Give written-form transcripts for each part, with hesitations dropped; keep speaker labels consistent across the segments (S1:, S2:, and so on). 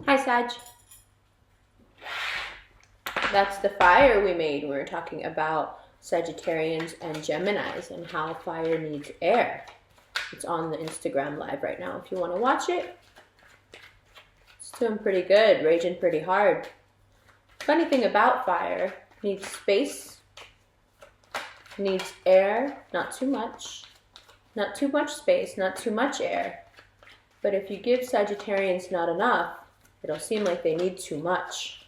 S1: Hi, Sag. That's the fire we made. We were talking about Sagittarians and Geminis and how fire needs air. It's on the Instagram live right now if you want to watch it. It's doing pretty good, raging pretty hard. Funny thing about fire, needs space, needs air, not too much space, not too much air. But if you give Sagittarians not enough, it'll seem like they need too much.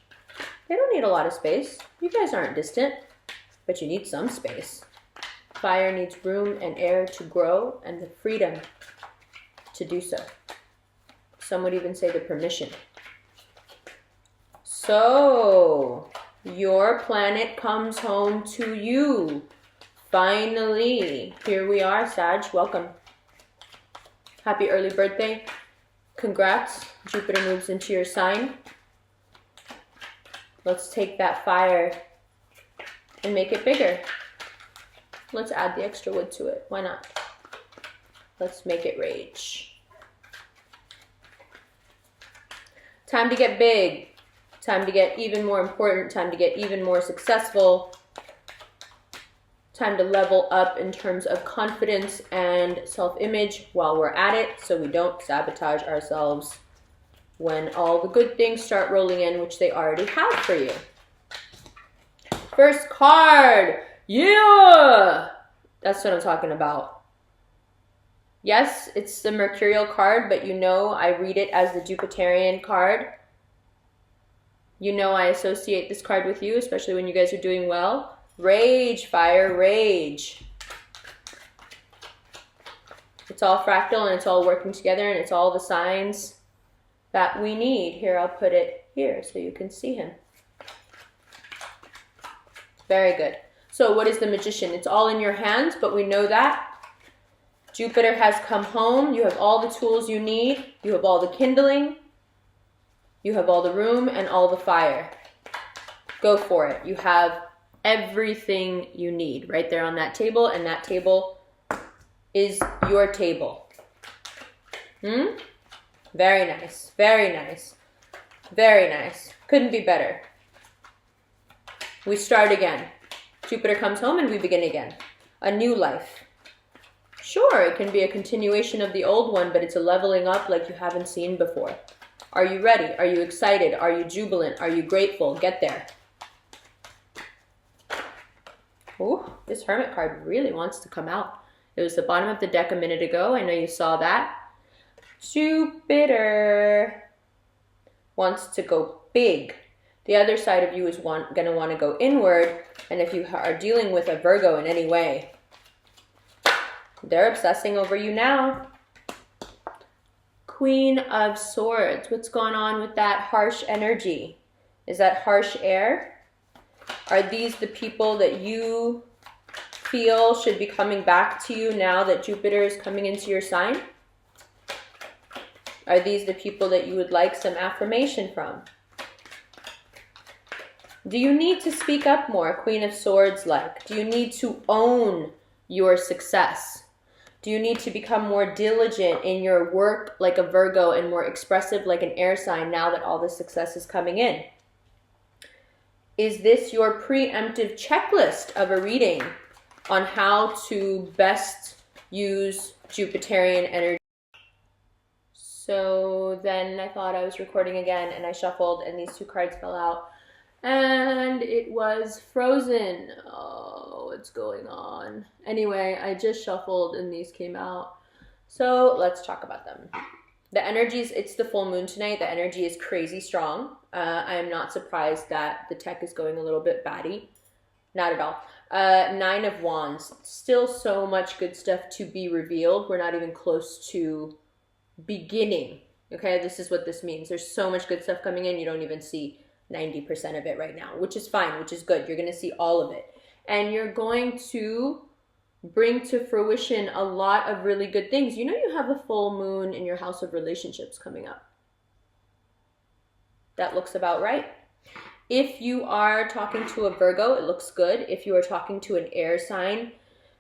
S1: They don't need a lot of space. You guys aren't distant, but you need some space. Fire needs room and air to grow and the freedom to do so. Some would even say the permission. So, your planet comes home to you. Finally. Here we are, Sag. Welcome. Happy early birthday. Congrats. Jupiter moves into your sign. Let's take that fire and make it bigger. Let's add the extra wood to it. Why not? Let's make it rage. Time to get big. Time to get even more important. Time to get even more successful. Time to level up in terms of confidence and self-image while we're at it, so we don't sabotage ourselves when all the good things start rolling in, which they already have for you. First card. Yeah! That's what I'm talking about. Yes, it's the Mercurial card, but you know I read it as the Jupiterian card. You know I associate this card with you, especially when you guys are doing well. Rage, fire, rage. It's all fractal and it's all working together and it's all the signs that we need. Here, I'll put it here so you can see him. Very good. So what is the Magician? It's all in your hands, but we know that. Jupiter has come home. You have all the tools you need. You have all the kindling. You have all the room and all the fire. Go for it. You have everything you need right there on that table, and that table is your table. Very nice, very nice, very nice. Couldn't be better. We start again. Jupiter comes home and we begin again. A new life. Sure, it can be a continuation of the old one, but it's a leveling up like you haven't seen before. Are you ready? Are you excited? Are you jubilant? Are you grateful? Get there. Ooh, this Hermit card really wants to come out. It was the bottom of the deck a minute ago. I know you saw that. Jupiter wants to go big. The other side of you is going to want to go inward. And if you are dealing with a Virgo in any way, they're obsessing over you now. Queen of Swords. What's going on with that harsh energy? Is that harsh air? Are these the people that you feel should be coming back to you now that Jupiter is coming into your sign? Are these the people that you would like some affirmation from? Do you need to speak up more, Queen of Swords like? Do you need to own your success? Do you need to become more diligent in your work like a Virgo and more expressive like an air sign now that all the success is coming in? Is this your preemptive checklist of a reading on how to best use Jupiterian energy? So then I thought I was recording again and I shuffled and these two cards fell out and it was frozen. Oh, what's going on? Anyway, I just shuffled and these came out. So let's talk about them. The energies, it's the full moon tonight. The energy is crazy strong. I am not surprised that the tech is going a little bit batty. Not at all. 9 of Wands. Still so much good stuff to be revealed. We're not even close to beginning. Okay, this is what this means. There's so much good stuff coming in. You don't even see 90% of it right now, which is fine, which is good. You're going to see all of it. And you're going to bring to fruition a lot of really good things. You know you have a full moon in your house of relationships coming up. That looks about right. If you are talking to a Virgo, it looks good. If you are talking to an air sign,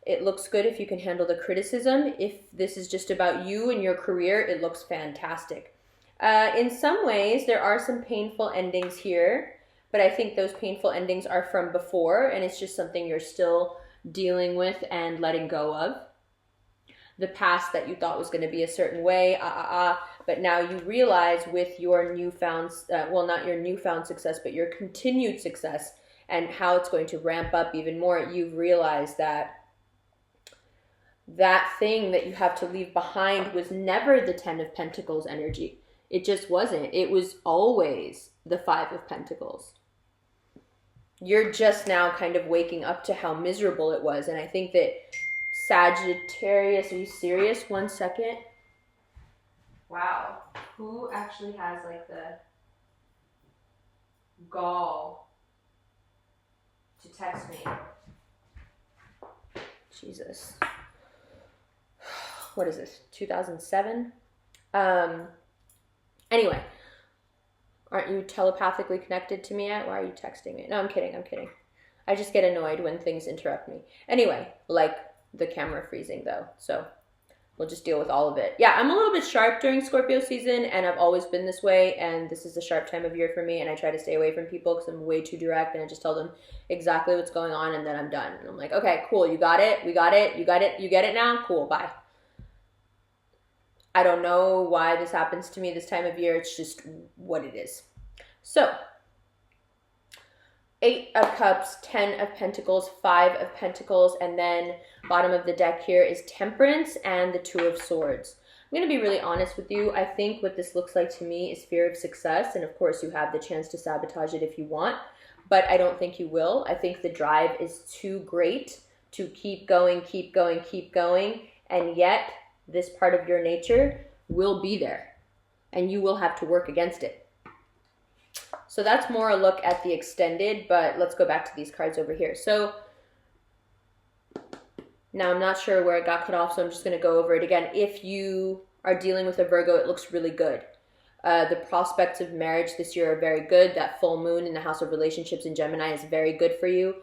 S1: it looks good if you can handle the criticism. If this is just about you and your career, it looks fantastic. In some ways, there are some painful endings here, but I think those painful endings are from before, and it's just something you're still dealing with and letting go of. The past that you thought was going to be a certain way, but now you realize with your newfound, well, not your newfound success, but your continued success and how it's going to ramp up even more, you've realized that that thing that you have to leave behind was never the 10 of Pentacles energy. It just wasn't. It was always the 5 of Pentacles. You're just now kind of waking up to how miserable it was. And I think that Sagittarius, are you serious? 1 second. Wow. Who actually has like the gall to text me? Jesus. What is this? 2007? Anyway. Aren't you telepathically connected to me yet? Why are you texting me? No, I'm kidding. I just get annoyed when things interrupt me. Anyway, like the camera freezing though. So we'll just deal with all of it. Yeah, I'm a little bit sharp during Scorpio season, and I've always been this way, and this is a sharp time of year for me, and I try to stay away from people because I'm way too direct, and I just tell them exactly what's going on, and then I'm done. And I'm like, okay, cool, you got it, we got it, you got it, you get it now? Cool, bye. I don't know why this happens to me this time of year. It's just what it is. So, 8 of Cups, 10 of Pentacles, 5 of Pentacles, and then bottom of the deck here is Temperance and the 2 of Swords. I'm going to be really honest with you. I think what this looks like to me is fear of success, and of course you have the chance to sabotage it if you want, but I don't think you will. I think the drive is too great to keep going, and yet this part of your nature will be there, and you will have to work against it. So that's more a look at the extended, but let's go back to these cards over here. So now I'm not sure where it got cut off, so I'm just going to go over it again. If you are dealing with a Virgo, it looks really good. The prospects of marriage this year are very good. That full moon in the house of relationships in Gemini is very good for you.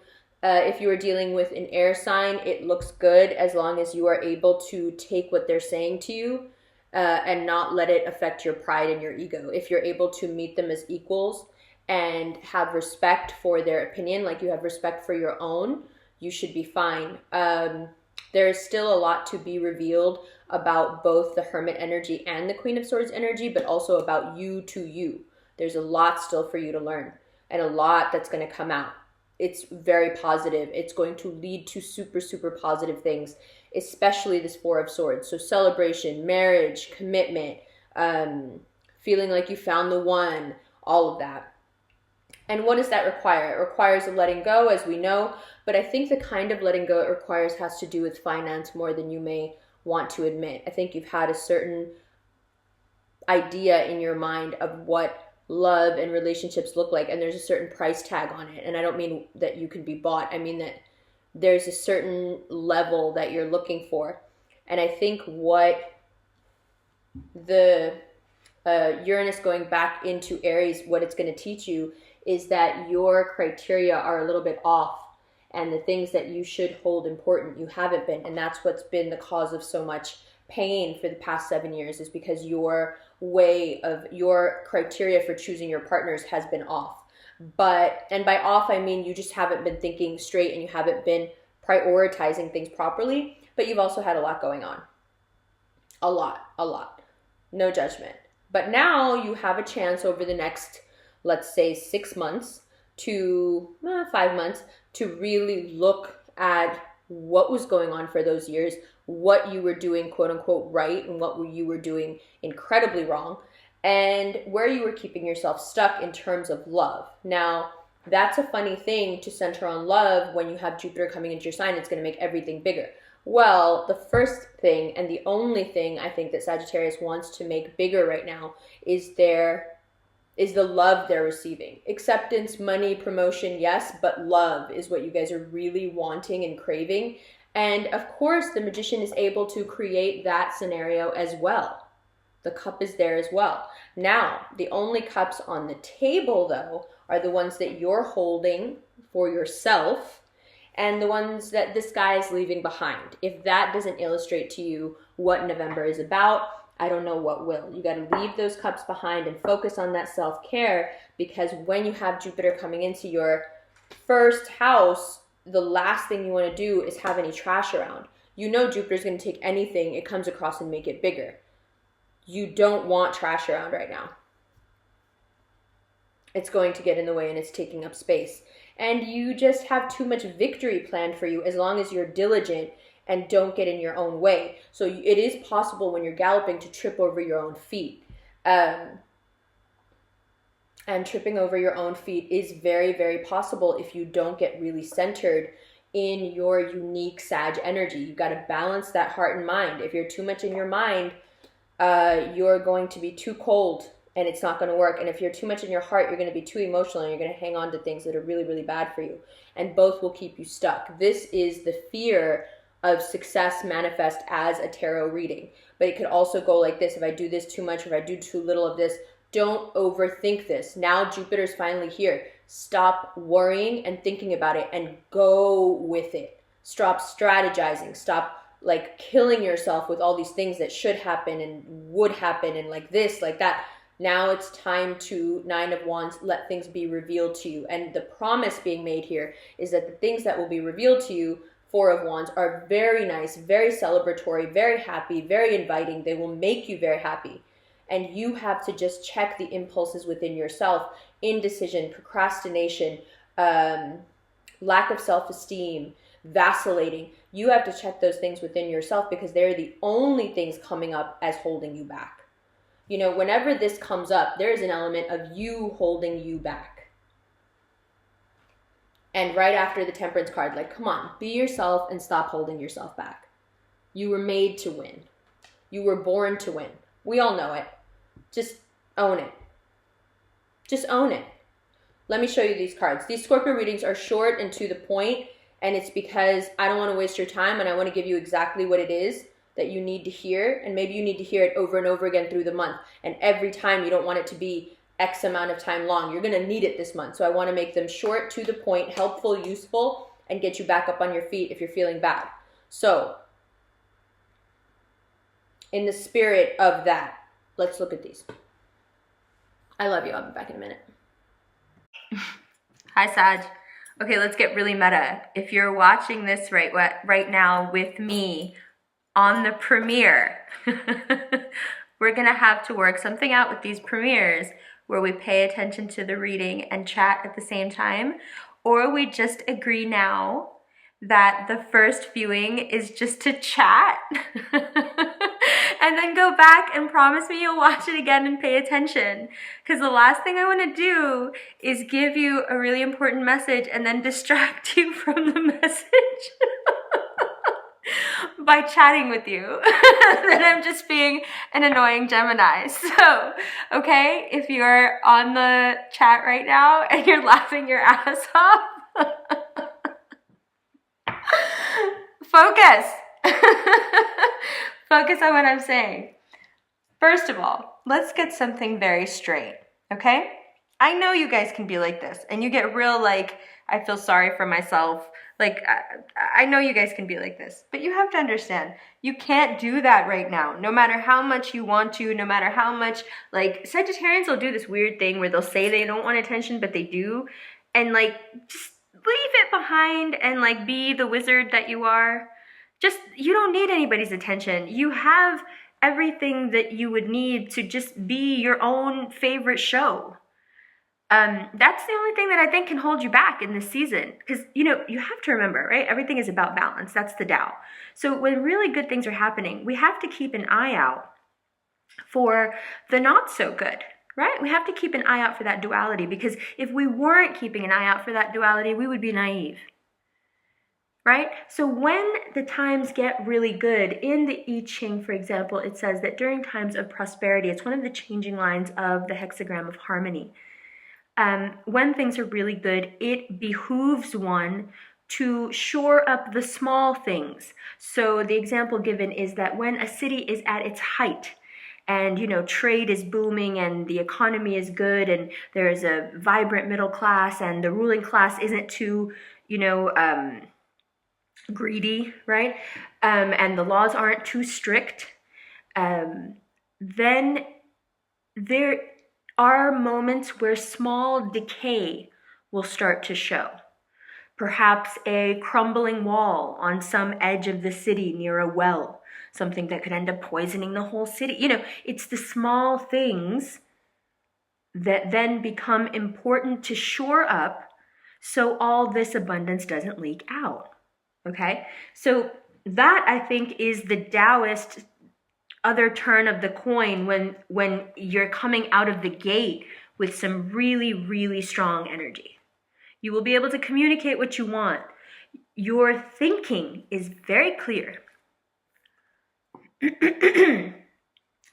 S1: If you are dealing with an air sign, it looks good as long as you are able to take what they're saying to you and not let it affect your pride and your ego. If you're able to meet them as equals and have respect for their opinion, like you have respect for your own, you should be fine. There is still a lot to be revealed about both the Hermit energy and the Queen of Swords energy, but also about you to you. There's a lot still for you to learn and a lot that's going to come out. It's very positive. It's going to lead to super, super positive things, especially this 4 of Swords. So celebration, marriage, commitment, feeling like you found the one, all of that. And what does that require? It requires a letting go, as we know, but I think the kind of letting go it requires has to do with finance more than you may want to admit. I think you've had a certain idea in your mind of what love and relationships look like, and there's a certain price tag on it. And I don't mean that you can be bought. I mean that there's a certain level that you're looking for. And I think what the Uranus going back into Aries, what it's going to teach you is that your criteria are a little bit off, and the things that you should hold important, you haven't been. And that's what's been the cause of so much pain for the past 7 years, is because your way of your criteria for choosing your partners has been off. And by off, I mean you just haven't been thinking straight and you haven't been prioritizing things properly, but you've also had a lot going on. A lot. No judgment. But now you have a chance over the next, let's say 6 months to 5 months to really look at what was going on for those years, what you were doing quote unquote right and what you were doing incredibly wrong, and where you were keeping yourself stuck in terms of love. Now, that's a funny thing to center on love when you have Jupiter coming into your sign. It's going to make everything bigger. Well, the first thing and the only thing I think that Sagittarius wants to make bigger right now is the love they're receiving. Acceptance, money, promotion, yes, but love is what you guys are really wanting and craving. And of course, the Magician is able to create that scenario as well. The cup is there as well. Now, the only cups on the table, though, are the ones that you're holding for yourself and the ones that this guy is leaving behind. If that doesn't illustrate to you what November is about, I don't know what will. You got to leave those cups behind and focus on that self-care, because when you have Jupiter coming into your first house, the last thing you want to do is have any trash around. You know Jupiter's going to take anything it comes across and make it bigger. You don't want trash around right now. It's going to get in the way and it's taking up space. And you just have too much victory planned for you as long as you're diligent and don't get in your own way. So it is possible when you're galloping to trip over your own feet. And tripping over your own feet is very, very possible if you don't get really centered in your unique Sag energy. You've got to balance that heart and mind. If you're too much in your mind, you're going to be too cold and it's not going to work. And if you're too much in your heart, you're going to be too emotional and you're going to hang on to things that are really, really bad for you. And both will keep you stuck. This is the fear of success manifest as a tarot reading. But it could also go like this: if I do this too much, if I do too little of this, don't overthink this. Now Jupiter's finally here. Stop worrying and thinking about it and go with it. Stop strategizing. Stop like killing yourself with all these things that should happen and would happen and like this, like that. Now it's time to, 9 of Wands, let things be revealed to you. And the promise being made here is that the things that will be revealed to you, 4 of Wands, are very nice, very celebratory, very happy, very inviting. They will make you very happy. And you have to just check the impulses within yourself: indecision, procrastination, lack of self-esteem, vacillating. You have to check those things within yourself because they're the only things coming up as holding you back. You know, whenever this comes up, there is an element of you holding you back. And right after the Temperance card, like, come on, be yourself and stop holding yourself back. You were made to win. You were born to win. We all know it. Just own it. Just own it. Let me show you these cards. These Scorpio readings are short and to the point, and it's because I don't want to waste your time and I want to give you exactly what it is that you need to hear. And maybe you need to hear it over and over again through the month. And every time you don't want it to be X amount of time long. You're going to need it this month. So I want to make them short, to the point, helpful, useful, and get you back up on your feet if you're feeling bad. So in the spirit of that, let's look at these. I love you. I'll be back in a minute. Hi, Sag. Okay, let's get really meta. If you're watching this right now with me on the premiere, we're going to have to work something out with these premieres where we pay attention to the reading and chat at the same time, or we just agree now that the first viewing is just to chat and then go back and promise me you'll watch it again and pay attention. Because the last thing I want to do is give you a really important message and then distract you from the message by chatting with you. Then I'm just being an annoying Gemini. So, okay, if you're on the chat right now and you're laughing your ass off, focus. Focus on what I'm saying. First of all, let's get something very straight, okay? I know you guys can be like this, and you get real like, I feel sorry for myself. Like, I know you guys can be like this, but you have to understand, you can't do that right now. No matter how much you want to, no matter how much, like, Sagittarians will do this weird thing where they'll say they don't want attention, but they do. And like, just leave it behind and like be the wizard that you are. Just, you don't need anybody's attention. You have everything that you would need to just be your own favorite show. That's the only thing that I think can hold you back in this season. Because, you know, you have to remember, right? Everything is about balance. That's the Tao. So when really good things are happening, we have to keep an eye out for the not so good, right? We have to keep an eye out for that duality, because if we weren't keeping an eye out for that duality, we would be naive. Right? So when the times get really good, in the I Ching, for example, it says that during times of prosperity, it's one of the changing lines of the hexagram of harmony. When things are really good, it behooves one to shore up the small things. So the example given is that when a city is at its height, and, you know, trade is booming and the economy is good and there is a vibrant middle class and the ruling class isn't too, you know, greedy, right? And the laws aren't too strict. then there are moments where small decay will start to show. Perhaps a crumbling wall on some edge of the city near a well, something that could end up poisoning the whole city. It's the small things that then become important to shore up so all this abundance doesn't leak out. Okay? So that, I think, is the Taoist other turn of the coin when you're coming out of the gate with some really, really strong energy. You will be able to communicate what you want. Your thinking is very clear.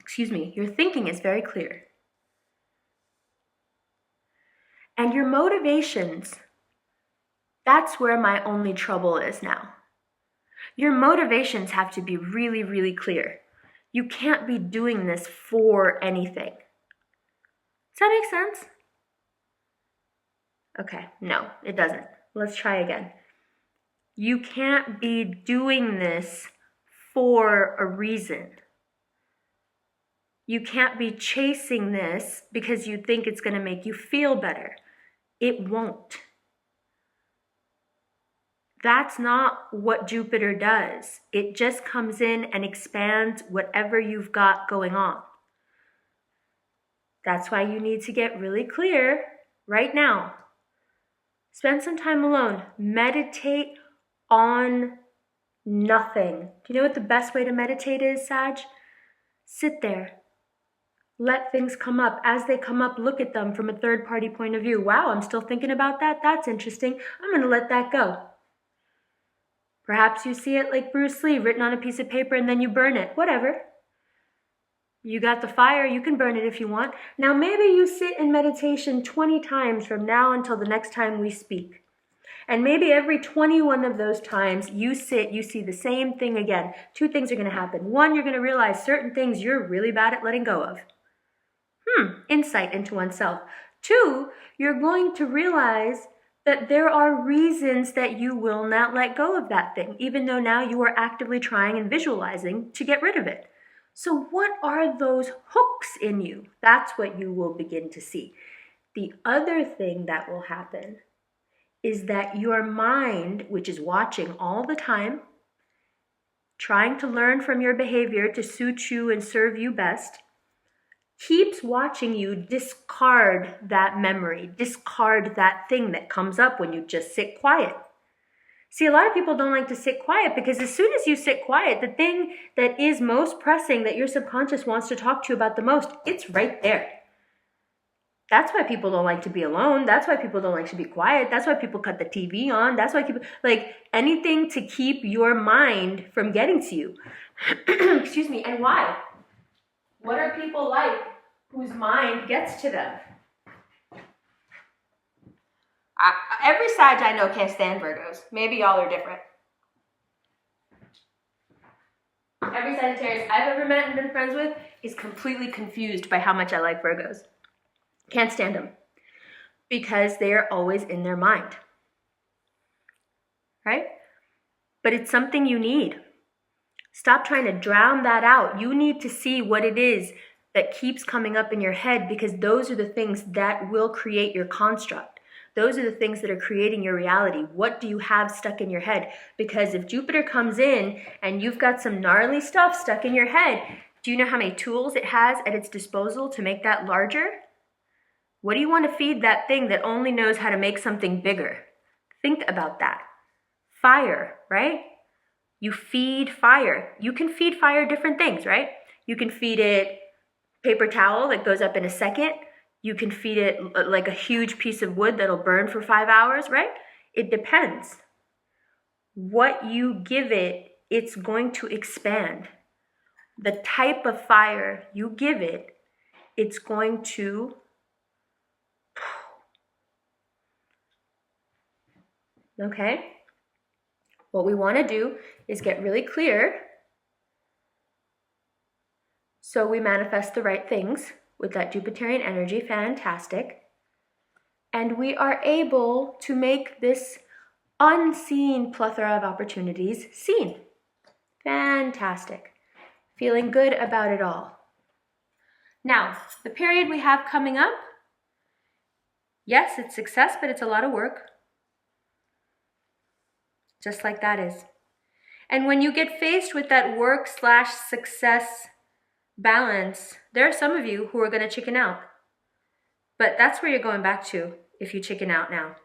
S1: Excuse me. Your thinking is very clear. And your motivations, that's where my only trouble is now. Your motivations have to be really, really clear. You can't be doing this for anything. Does that make sense? Okay, no, it doesn't. Let's try again. You can't be doing this for a reason. You can't be chasing this because you think it's going to make you feel better. It won't. That's not what Jupiter does. It just comes in and expands whatever you've got going on. That's why you need to get really clear right now. Spend some time alone. Meditate on nothing. Do you know what the best way to meditate is, Sag? Sit there. Let things come up. As they come up, look at them from a third-party point of view. Wow, I'm still thinking about that. That's interesting. I'm going to let that go. Perhaps you see it like Bruce Lee, written on a piece of paper, and then you burn it. Whatever. You got the fire. You can burn it if you want. Now, maybe you sit in meditation 20 times from now until the next time we speak. And maybe every 21 of those times you sit, you see the same thing again. Two things are going to happen. One, you're going to realize certain things you're really bad at letting go of. Insight into oneself. Two, you're going to realize that there are reasons that you will not let go of that thing, even though now you are actively trying and visualizing to get rid of it. So what are those hooks in you? That's what you will begin to see. The other thing that will happen is that your mind, which is watching all the time, trying to learn from your behavior to suit you and serve you best, keeps watching you discard that memory, discard that thing that comes up when you just sit quiet. See, a lot of people don't like to sit quiet because as soon as you sit quiet, the thing that is most pressing that your subconscious wants to talk to you about the most, it's right there. That's why people don't like to be alone. That's why people don't like to be quiet. That's why people cut the TV on. That's why people, like anything to keep your mind from getting to you. Excuse me. And why? What are people like whose mind gets to them? Every Sag I know can't stand Virgos. Maybe y'all are different. Every Sagittarius I've ever met and been friends with is completely confused by how much I like Virgos. Can't stand them. Because they are always in their mind. Right? But it's something you need. Stop trying to drown that out. You need to see what it is that keeps coming up in your head because those are the things that will create your construct. Those are the things that are creating your reality. What do you have stuck in your head? Because if Jupiter comes in and you've got some gnarly stuff stuck in your head, do you know how many tools it has at its disposal to make that larger? What do you want to feed that thing that only knows how to make something bigger? Think about that. Fire, right? You feed fire. You can feed fire different things, right? You can feed it paper towel that goes up in a second. You can feed it like a huge piece of wood that'll burn for 5 hours, right? It depends. What you give it, it's going to expand. The type of fire you give it, it's going to... Okay? What we want to do is get really clear so we manifest the right things with that Jupiterian energy. Fantastic. And we are able to make this unseen plethora of opportunities seen. Fantastic. Feeling good about it all. Now, the period we have coming up, yes, it's success, but it's a lot of work. Just like that is. And when you get faced with that work/success balance, there are some of you who are going to chicken out. But that's where you're going back to if you chicken out now.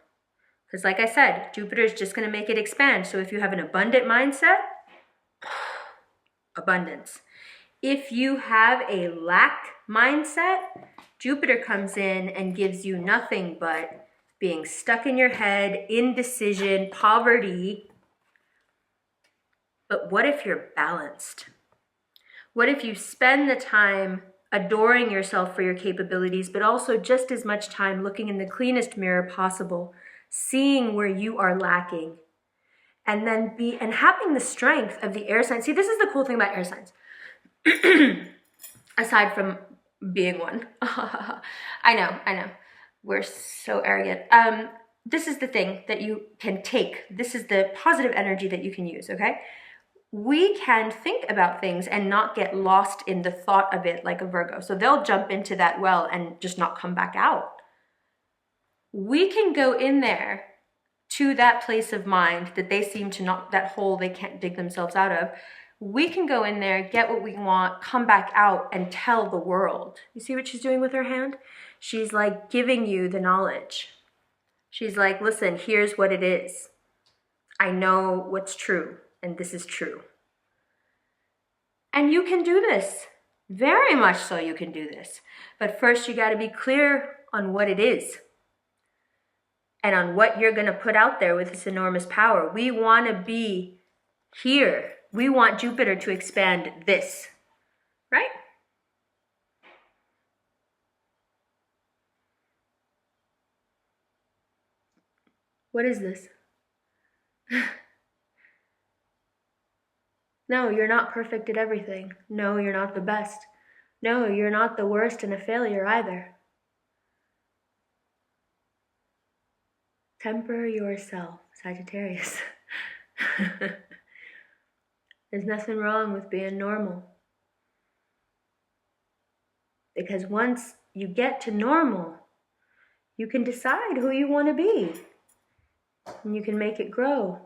S1: Because like I said, Jupiter is just going to make it expand. So if you have an abundant mindset, abundance. If you have a lack mindset, Jupiter comes in and gives you nothing but being stuck in your head, indecision, poverty. But what if you're balanced? What if you spend the time adoring yourself for your capabilities, but also just as much time looking in the cleanest mirror possible, seeing where you are lacking, and then having the strength of the air signs. See, this is the cool thing about air signs. Aside from being one. I know. We're so arrogant. This is the thing that you can take. This is the positive energy that you can use, okay? We can think about things and not get lost in the thought of it like a Virgo. So they'll jump into that well and just not come back out. We can go in there to that place of mind that they seem to not, that hole they can't dig themselves out of. We can go in there, get what we want, come back out and tell the world. You see what she's doing with her hand? She's like giving you the knowledge. She's like, listen, here's what it is. I know what's true, and this is true. And you can do this. Very much so you can do this. But first you got to be clear on what it is and on what you're going to put out there with this enormous power. We want to be here. We want Jupiter to expand this, right? What is this? No, you're not perfect at everything. No, you're not the best. No, you're not the worst and a failure either. Temper yourself, Sagittarius. There's nothing wrong with being normal. Because once you get to normal, you can decide who you want to be. And you can make it grow.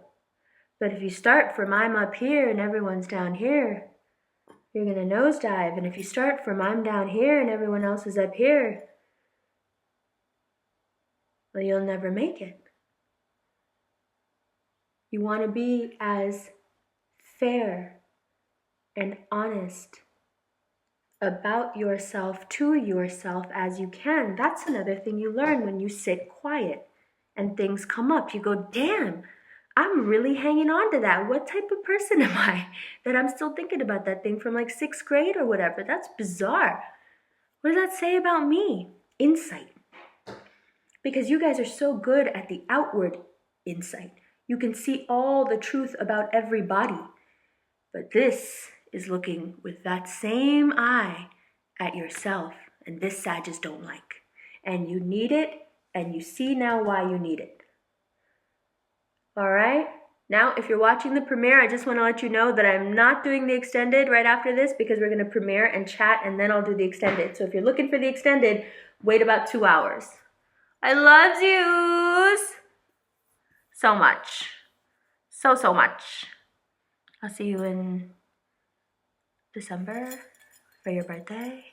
S1: But if you start from I'm up here and everyone's down here, you're going to nosedive. And if you start from I'm down here and everyone else is up here, well, you'll never make it. You want to be as fair and honest about yourself to yourself as you can. That's another thing you learn when you sit quiet and things come up. You go, damn, I'm really hanging on to that. What type of person am I that I'm still thinking about that thing from like 6th grade or whatever? That's bizarre. What does that say about me? Insight. Because you guys are so good at the outward insight. You can see all the truth about everybody. But this is looking with that same eye at yourself. And this Sagittarius don't like. And you need it, and you see now why you need it. All right? Now, if you're watching the premiere, I just want to let you know that I'm not doing the extended right after this because we're going to premiere and chat, and then I'll do the extended. So if you're looking for the extended, wait about 2 hours. I love yous so much. So much. I'll see you in December for your birthday.